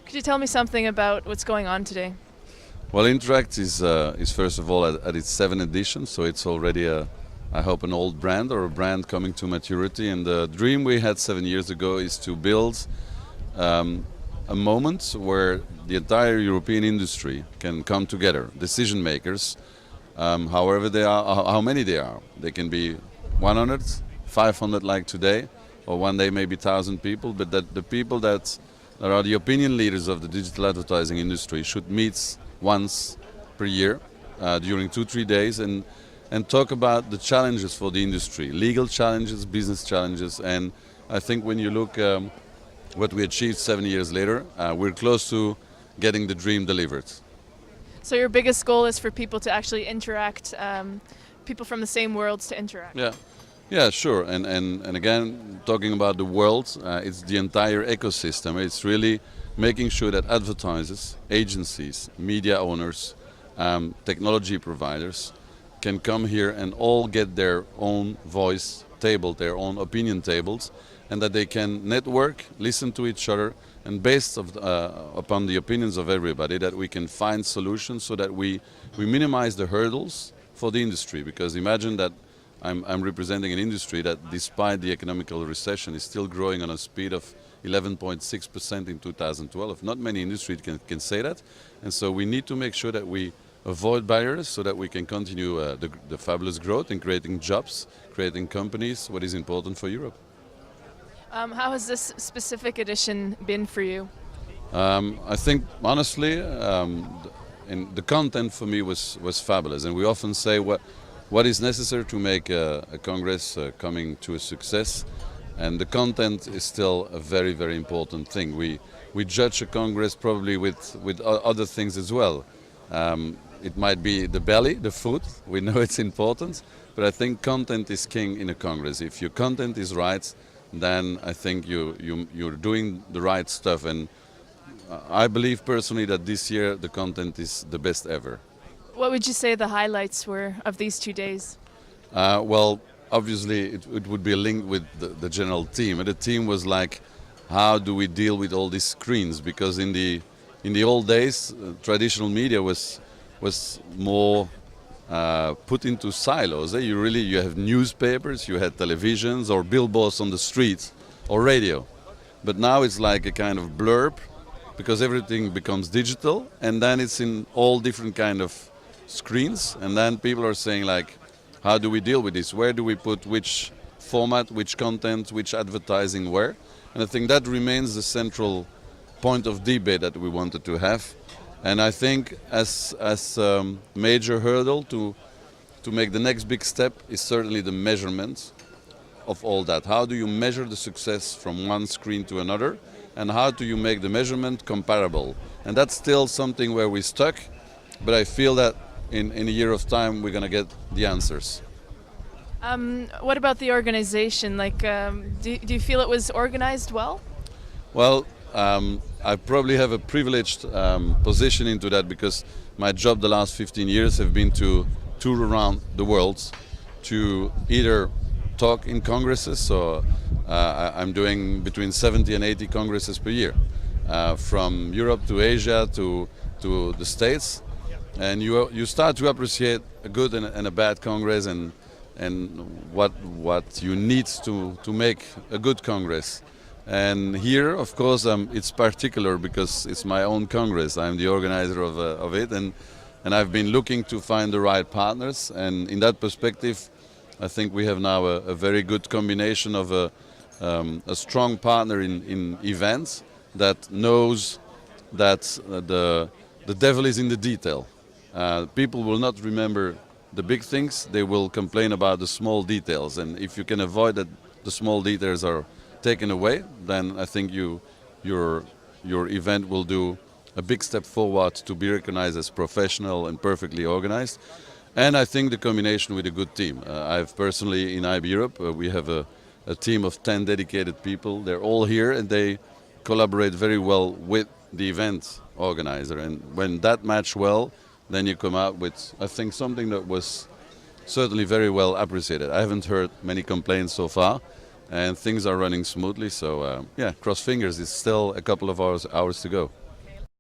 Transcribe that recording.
Could you tell me something about what's going on today? Well, Interact is first of all at its 7th edition, so it's already I hope an old brand or a brand coming to maturity. And the dream we had 7 years ago is to build a moment where the entire European industry can come together, decision makers, however they are, how many they are. They can be 100, 500 like today, or one day maybe 1,000 people, but that the people that are the opinion leaders of the digital advertising industry should meet once per year during 2-3 days and talk about the challenges for the industry, legal challenges, business challenges. And I think when you look what we achieved 7 years later, we're close to getting the dream delivered. So your biggest goal is for people to actually interact, people from the same worlds to interact. Yeah, sure. And again, talking about the world, it's the entire ecosystem. It's really making sure that advertisers, agencies, media owners, technology providers can come here and all get their own voice tabled, their own opinion tabled, and that they can network, listen to each other, and based upon the opinions of everybody, that we can find solutions so that we minimize the hurdles for the industry. Because imagine that I'm representing an industry that, despite the economical recession, is still growing on a speed of 11.6% in 2012. Not many industries can say that, and so we need to make sure that we avoid barriers so that we can continue the fabulous growth in creating jobs, creating companies, what is important for Europe. How has this specific edition been for you? I think, honestly, the content for me was fabulous, and we often say what is necessary to make a Congress coming to a success, and the content is still a very, very important thing. We judge a Congress probably with other things as well. It might be the belly, the food, we know it's important, but I think content is king in a Congress. If your content is right, then I think you're doing the right stuff, and I believe personally that this year the content is the best ever. What would you say the highlights were of these 2 days? Well, obviously it would be linked with the general theme, and the theme was like, how do we deal with all these screens? Because in the old days, traditional media was more put into silos. You have newspapers, you had televisions or billboards on the streets or radio. But now it's like a kind of blurb, because everything becomes digital, and then it's in all different kind of screens, and then people are saying like, how do we deal with this? Where do we put which format, which content, which advertising where? And I think that remains the central point of debate that we wanted to have. And I think as a major hurdle to make the next big step is certainly the measurement of all that. How do you measure the success from one screen to another? And how do you make the measurement comparable? And that's still something where we're stuck, but I feel that in a year of time we're going to get the answers. What about the organization? Like, do you feel it was organized well? Well, I probably have a privileged position into that, because my job the last 15 years have been to tour around the world to either talk in congresses, so I'm doing between 70 and 80 congresses per year, from Europe to Asia to the States, and you start to appreciate a good and a bad congress, and what you need to make a good congress. And here, of course, it's particular because it's my own Congress. I'm the organizer of it, and I've been looking to find the right partners. And in that perspective, I think we have now a very good combination of a strong partner in events that knows that the devil is in the detail. People will not remember the big things; they will complain about the small details. And if you can avoid that, the small details are taken away, then I think your event will do a big step forward to be recognized as professional and perfectly organized. And I think the combination with a good team. I've personally, in IB Europe, we have a team of 10 dedicated people. They're all here and they collaborate very well with the event organizer. And when that match well, then you come out with, I think, something that was certainly very well appreciated. I haven't heard many complaints so far, and things are running smoothly. So yeah, cross fingers, it's still a couple of hours to go.